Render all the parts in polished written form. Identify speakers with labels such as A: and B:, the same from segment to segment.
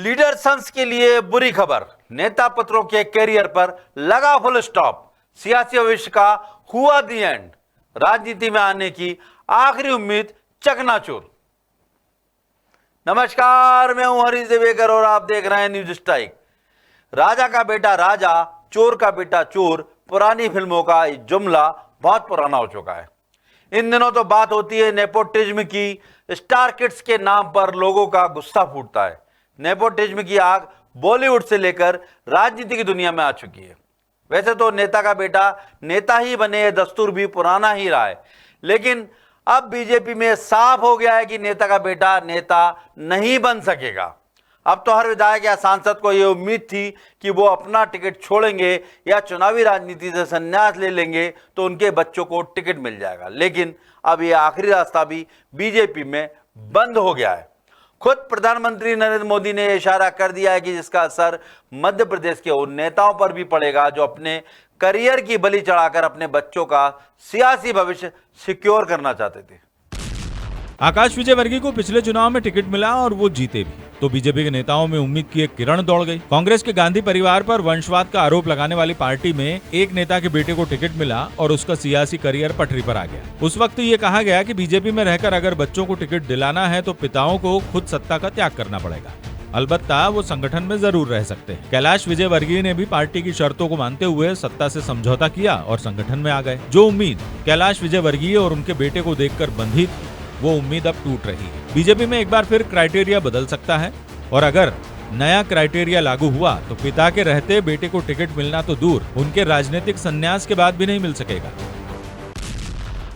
A: Leader sons के लिए बुरी खबर, नेता पुत्रों के कैरियर पर लगा फुल स्टॉप। सियासी भविष्य का हुआ दी एंड। राजनीति में आने की आखिरी उम्मीद चकनाचूर। नमस्कार, मैं हूं हरीश देवेकर और आप देख रहे हैं न्यूज स्ट्राइक। राजा का बेटा राजा, चोर का बेटा चोर, पुरानी फिल्मों का जुमला बहुत पुराना हो चुका है। इन दिनों तो बात होती है नेपोटिज्म की। स्टार किड्स के नाम पर लोगों का गुस्सा फूटता है। नेपोटिज्म की आग बॉलीवुड से लेकर राजनीति की दुनिया में आ चुकी है। वैसे तो नेता का बेटा नेता ही बने, यह दस्तूर भी पुराना ही रहा है, लेकिन अब बीजेपी में साफ हो गया है कि नेता का बेटा नेता नहीं बन सकेगा। अब तो हर विधायक या सांसद को यह उम्मीद थी कि वो अपना टिकट छोड़ेंगे या चुनावी राजनीति से संन्यास ले लेंगे तो उनके बच्चों को टिकट मिल जाएगा, लेकिन अब यह आखिरी रास्ता भी बीजेपी में बंद हो गया है। खुद प्रधानमंत्री नरेंद्र मोदी ने इशारा कर दिया है कि जिसका असर मध्य प्रदेश के उन नेताओं पर भी पड़ेगा जो अपने करियर की बलि चढ़ाकर अपने बच्चों का सियासी भविष्य सिक्योर करना चाहते थे।
B: आकाश विजयवर्गीय को पिछले चुनाव में टिकट मिला और वो जीते भी, तो बीजेपी के नेताओं में उम्मीद की एक किरण दौड़ गई। कांग्रेस के गांधी परिवार पर वंशवाद का आरोप लगाने वाली पार्टी में एक नेता के बेटे को टिकट मिला और उसका सियासी करियर पटरी पर आ गया। उस वक्त ये कहा गया कि बीजेपी में रहकर अगर बच्चों को टिकट दिलाना है तो पिताओं को खुद सत्ता का त्याग करना पड़ेगा। अलबत्ता वो संगठन में जरूर रह सकते हैं। कैलाश विजयवर्गीय ने भी पार्टी की शर्तों को मानते हुए सत्ता से समझौता किया और संगठन में आ गए। जो उम्मीद कैलाश विजयवर्गीय और उनके बेटे को देखकर बंधी थी, वो उम्मीद अब टूट रही है। बीजेपी में एक बार फिर क्राइटेरिया बदल सकता है और अगर नया क्राइटेरिया लागू हुआ तो पिता के रहते बेटे को टिकट मिलना तो दूर, उनके राजनीतिक संन्यास के बाद भी नहीं मिल सकेगा।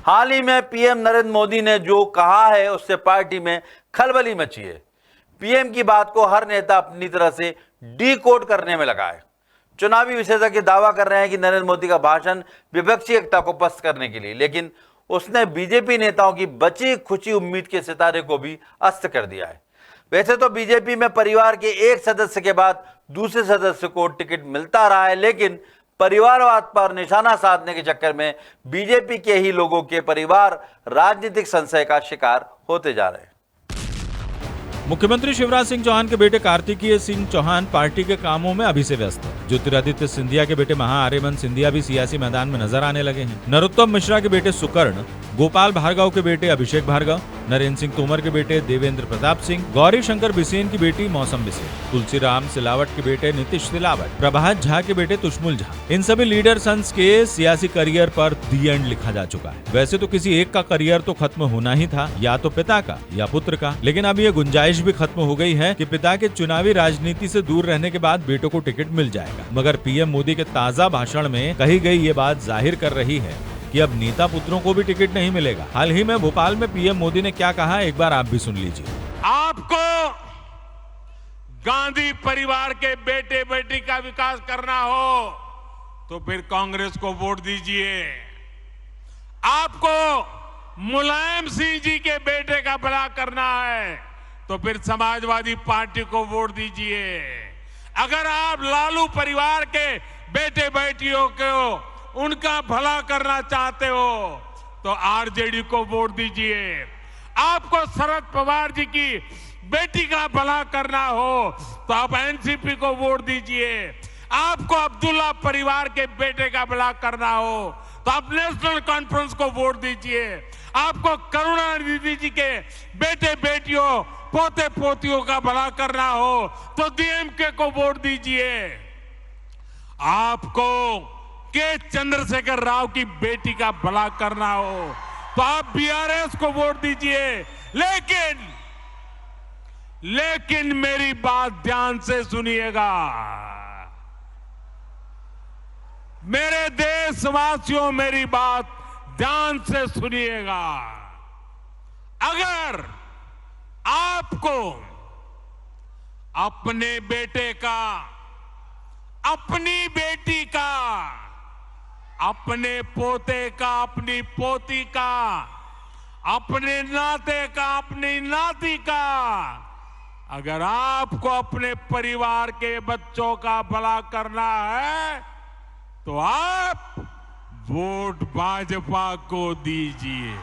A: हाल ही में पीएम नरेंद्र मोदी ने जो कहा है उससे पार्टी में खलबली मची है। पीएम की बात को हर नेता अपनी तरह से डीकोड करने में लगा है। चुनावी विशेषज्ञ दावा कर रहे हैं कि नरेंद्र मोदी का भाषण विपक्षी एकता को पस्त करने के लिए, लेकिन उसने बीजेपी नेताओं की बची खुची उम्मीद के सितारे को भी अस्त कर दिया है। वैसे तो बीजेपी में परिवार के एक सदस्य के बाद दूसरे सदस्य को टिकट मिलता रहा है, लेकिन परिवारवाद पर निशाना साधने के चक्कर में बीजेपी के ही लोगों के परिवार राजनीतिक संशय का शिकार होते जा रहे हैं।
B: मुख्यमंत्री शिवराज सिंह चौहान के बेटे कार्तिकेय सिंह चौहान पार्टी के कामों में अभी से व्यस्त है। ज्योतिरादित्य सिंधिया के बेटे महाआर्यमन सिंधिया भी सियासी मैदान में नजर आने लगे हैं। नरोत्तम मिश्रा के बेटे सुकर्ण, गोपाल भार्गव के बेटे अभिषेक भार्गव, नरेंद्र सिंह तोमर के बेटे देवेंद्र प्रताप सिंह, गौरी शंकर बिसेन की बेटी मौसम बिसेन, तुलसीराम सिलावट के बेटे नीतीश सिलावट, प्रभात झा के बेटे तुष्मुल झा, इन सभी लीडर सन्स के सियासी करियर पर दी एंड लिखा जा चुका है। वैसे तो किसी एक का करियर तो खत्म होना ही था, या तो पिता का या पुत्र का, लेकिन अब ये गुंजाइश भी खत्म हो गई है कि पिता के चुनावी राजनीति से दूर रहने के बाद बेटों को टिकट मिल जाएगा। मगर पीएम मोदी के ताजा भाषण में कही गई ये बात जाहिर कर रही है कि अब नेता पुत्रों को भी टिकट नहीं मिलेगा। हाल ही में भोपाल में पीएम मोदी ने क्या कहा, एक बार आप भी सुन लीजिए।
C: आपको गांधी परिवार के बेटे बेटी का विकास करना हो तो फिर कांग्रेस को वोट दीजिए। आपको मुलायम सिंह जी के बेटे का भला करना है तो फिर समाजवादी पार्टी को वोट दीजिए। अगर आप लालू परिवार के बेटे बेटियों को उनका भला करना चाहते हो तो आरजेडी को वोट दीजिए। आपको शरद पवार जी की बेटी का भला करना हो तो आप एनसीपी को वोट दीजिए। आपको अब्दुल्ला परिवार के बेटे का भला करना हो तो आप नेशनल कॉन्फ्रेंस को वोट दीजिए। आपको करुणानिधि जी के बेटे बेटियों पोते पोतियों का भला करना हो तो डीएमके को वोट दीजिए। आपको के चंद्रशेखर राव की बेटी का भला करना हो तो आप बीआरएस को वोट दीजिए। लेकिन मेरी बात ध्यान से सुनिएगा। मेरे देशवासियों, मेरी बात ध्यान से सुनिएगा। अगर आपको अपने बेटे का, अपनी बेटी का, अपने पोते का, अपनी पोती का, अपने नाते का, अपनी नाती का, अगर आपको अपने परिवार के बच्चों का भला करना है तो आप वोट भाजपा को दीजिए।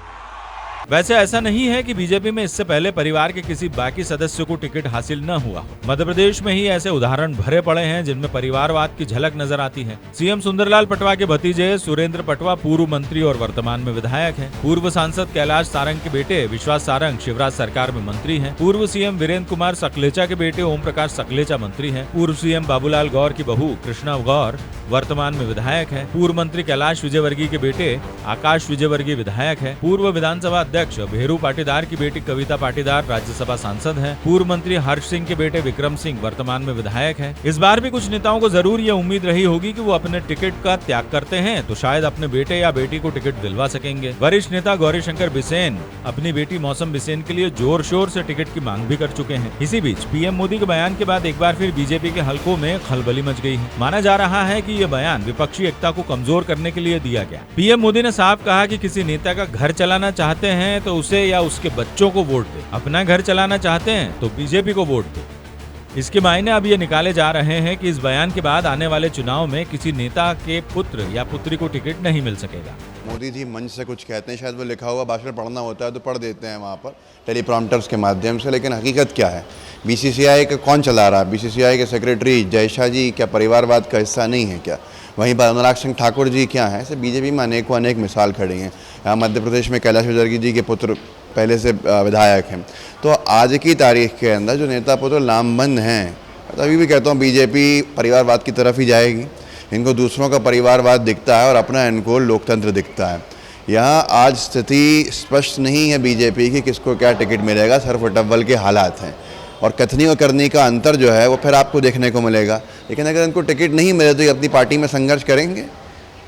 B: वैसे ऐसा नहीं है कि बीजेपी में इससे पहले परिवार के किसी बाकी सदस्य को टिकट हासिल न हुआ हो। मध्य प्रदेश में ही ऐसे उदाहरण भरे पड़े हैं जिनमें परिवारवाद की झलक नजर आती है। सीएम सुंदरलाल पटवा के भतीजे सुरेंद्र पटवा पूर्व मंत्री और वर्तमान में विधायक हैं। पूर्व सांसद कैलाश सारंग के बेटे विश्वास सारंग शिवराज सरकार में मंत्री हैं। पूर्व सीएम वीरेंद्र कुमार सकलेचा के बेटे ओम प्रकाश सकलेचा मंत्री हैं। पूर्व सीएम बाबूलाल गौर की बहू कृष्णा गौर वर्तमान में विधायक है। पूर्व मंत्री कैलाश विजयवर्गीय के बेटे आकाश विजयवर्गीय विधायक है। पूर्व विधानसभा अध्यक्ष भेरू पाटीदार की बेटी कविता पाटीदार राज्यसभा सांसद है। पूर्व मंत्री हर्ष सिंह के बेटे विक्रम सिंह वर्तमान में विधायक है। इस बार भी कुछ नेताओं को जरूर ये उम्मीद रही होगी कि वो अपने टिकट का त्याग करते हैं तो शायद अपने बेटे या बेटी को टिकट दिलवा सकेंगे। वरिष्ठ नेता गौरीशंकर बिसेन अपनी बेटी मौसम बिसेन के लिए जोर शोर से टिकट की मांग भी कर चुके हैं। इसी बीच पीएम मोदी के बयान के बाद एक बार फिर बीजेपी के हलकों में खलबली मच गई है। माना जा रहा है कि ये बयान विपक्षी एकता को कमजोर करने के लिए दिया गया। पीएम मोदी ने साफ कहा कि किसी नेता का घर चलाना चाहते हैं तो उसे या उसके बच्चों को वोट दे, अपना घर चलाना चाहते हैं तो बीजेपी को वोट दे। इसके मायने अब ये निकाले जा रहे हैं कि इस बयान के बाद आने वाले चुनाव में किसी नेता के पुत्र या पुत्री को टिकट नहीं मिल सकेगा।
D: मोदी जी मंच से कुछ कहते हैं, शायद वो लिखा हुआ भाषण पढ़ना होता है तो पढ़ देते हैं वहाँ पर टेलीप्रॉम्प्टर्स के माध्यम से, लेकिन हकीकत क्या है? बीसीसीआई का कौन चला रहा है? बीसीसीआई के सेक्रेटरी जय शाह जी क्या परिवारवाद का हिस्सा नहीं है क्या? वहीं पर अनुराग सिंह ठाकुर जी क्या हैं? ऐसे बीजेपी में अनेक मिसाल खड़ी हैं। यहाँ मध्य प्रदेश में कैलाश विजयवर्गीय जी के पुत्र पहले से विधायक हैं। तो आज की तारीख के अंदर जो नेता पुत्र लामबंद हैं, तभी भी कहता हूँ बीजेपी परिवारवाद की तरफ ही जाएगी। इनको दूसरों का परिवारवाद दिखता है और अपना इनको लोकतंत्र दिखता है। यहाँ आज स्थिति स्पष्ट नहीं है बीजेपी की किसको क्या टिकट मिलेगा, सिर्फ अटव्वल के हालात हैं और कथनी और करनी का अंतर जो है वो फिर आपको देखने को मिलेगा। लेकिन अगर इनको टिकट नहीं मिले तो ये अपनी पार्टी में संघर्ष करेंगे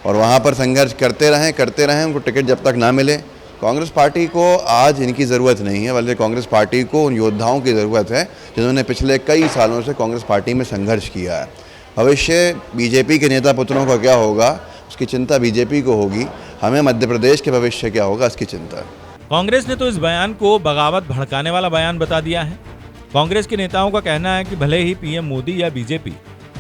D: और वहाँ पर संघर्ष करते रहें उनको टिकट जब तक ना मिले। कांग्रेस पार्टी को आज इनकी ज़रूरत नहीं है, बल्कि कांग्रेस पार्टी को उन योद्धाओं की ज़रूरत है जिन्होंने पिछले कई सालों से कांग्रेस पार्टी में संघर्ष किया है। भविष्य बीजेपी के नेता पुत्रों का क्या होगा उसकी चिंता बीजेपी को होगी, हमें मध्य प्रदेश के भविष्य क्या होगा इसकी चिंता है।
B: कांग्रेस ने तो इस बयान को बगावत भड़काने वाला बयान बता दिया है। कांग्रेस के नेताओं का कहना है कि भले ही पीएम मोदी या बीजेपी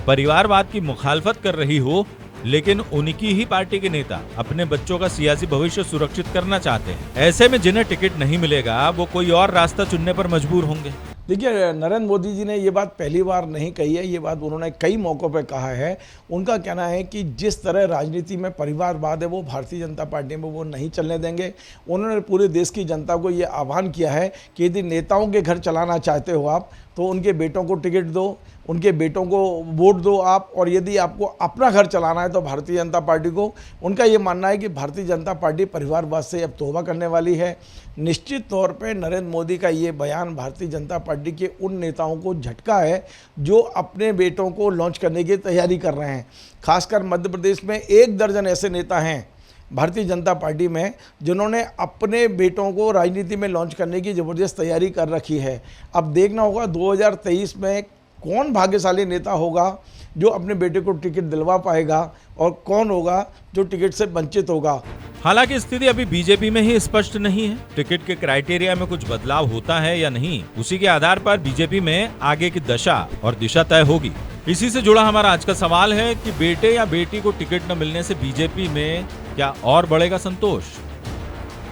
B: परिवारवाद की मुखालफत कर रही हो, लेकिन उनकी ही पार्टी के नेता अपने बच्चों का सियासी भविष्य सुरक्षित करना चाहते हैं। ऐसे में जिन्हें टिकट नहीं मिलेगा वो कोई और रास्ता चुनने पर मजबूर होंगे।
E: देखिए, नरेंद्र मोदी जी ने ये बात पहली बार नहीं कही है, ये बात उन्होंने कई मौक़ों पे कहा है। उनका कहना है कि जिस तरह राजनीति में परिवारवाद है वो भारतीय जनता पार्टी में वो नहीं चलने देंगे। उन्होंने पूरे देश की जनता को ये आह्वान किया है कि यदि नेताओं के घर चलाना चाहते हो आप तो उनके बेटों को टिकट दो, उनके बेटों को वोट दो आप, और यदि आपको अपना घर चलाना है तो भारतीय जनता पार्टी को। उनका ये मानना है कि भारतीय जनता पार्टी परिवारवाद से अब तौबा करने वाली है। निश्चित तौर पे नरेंद्र मोदी का ये बयान भारतीय जनता पार्टी के उन नेताओं को झटका है जो अपने बेटों को लॉन्च करने की तैयारी कर रहे हैं। खासकर मध्य प्रदेश में 1 दर्जन ऐसे नेता हैं भारतीय जनता पार्टी में जिन्होंने अपने बेटों को राजनीति में लॉन्च करने की ज़बरदस्त तैयारी कर रखी है। अब देखना होगा 2023 में कौन भाग्यशाली नेता होगा जो अपने बेटे को टिकट दिलवा पाएगा और कौन होगा जो टिकट से वंचित होगा।
B: हालांकि स्थिति अभी बीजेपी में ही स्पष्ट नहीं है। टिकट के क्राइटेरिया में कुछ बदलाव होता है या नहीं, उसी के आधार पर बीजेपी में आगे की दशा और दिशा तय होगी। इसी से जुड़ा हमारा आज का सवाल है कि बेटे या बेटी को टिकट न मिलने से बीजेपी में क्या और बढ़ेगा संतोष?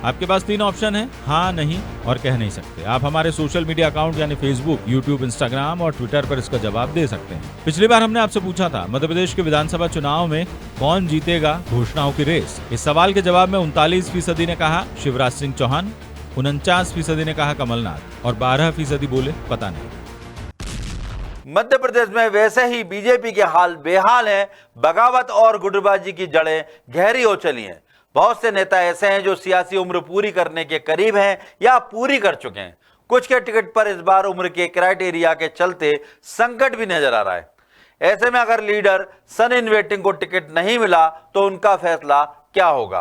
B: आपके पास 3 ऑप्शन है, हाँ, नहीं और कह नहीं सकते। आप हमारे सोशल मीडिया अकाउंट यानी फेसबुक, यूट्यूब, इंस्टाग्राम और ट्विटर पर इसका जवाब दे सकते हैं। पिछली बार हमने आपसे पूछा था मध्य प्रदेश के विधानसभा चुनाव में कौन जीतेगा घोषणाओं की रेस। इस सवाल के जवाब में 39% ने कहा शिवराज सिंह चौहान, 49% ने कहा कमलनाथ और 12% बोले पता नहीं।
A: मध्य प्रदेश में वैसे ही बीजेपी के हाल बेहाल हैं। बगावत और गुटबाजी की जड़ें गहरी हो चली हैं। बहुत से नेता ऐसे हैं जो सियासी उम्र पूरी करने के करीब हैं या पूरी कर चुके हैं। कुछ के टिकट पर इस बार उम्र के क्राइटेरिया के चलते संकट भी नजर आ रहा है। ऐसे में अगर लीडर सन इन वेटिंग को टिकट नहीं मिला तो उनका फैसला क्या होगा?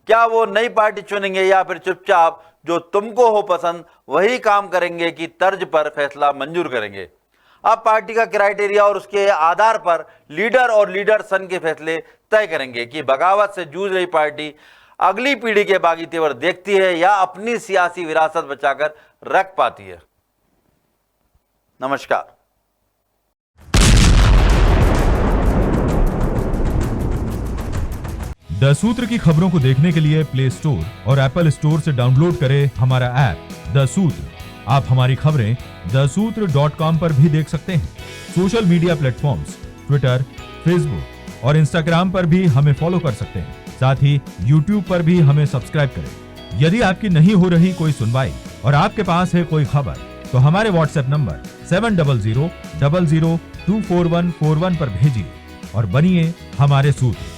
A: क्या वो नई पार्टी चुनेंगे या फिर चुपचाप जो तुमको हो पसंद वही काम करेंगे की तर्ज पर फैसला मंजूर करेंगे? अब पार्टी का क्राइटेरिया और उसके आधार पर लीडर और लीडर सन के फैसले तय करेंगे कि बगावत से जूझ रही पार्टी अगली पीढ़ी के बागी तेवर देखती है या अपनी सियासी विरासत बचाकर रख पाती है। नमस्कार।
B: द सूत्र की खबरों को देखने के लिए प्ले स्टोर और एप्पल स्टोर से डाउनलोड करें हमारा ऐप द सूत्र। आप हमारी खबरें thesutra.com पर भी देख सकते हैं। Social media platforms Twitter, Facebook और इंस्टाग्राम पर भी हमें फॉलो कर सकते हैं। साथ ही यूट्यूब पर भी हमें सब्सक्राइब करें। यदि आपकी नहीं हो रही कोई सुनवाई और आपके पास है कोई खबर, तो हमारे व्हाट्सएप नंबर 70000024141 पर भेजिए और बनिए हमारे सूत्र।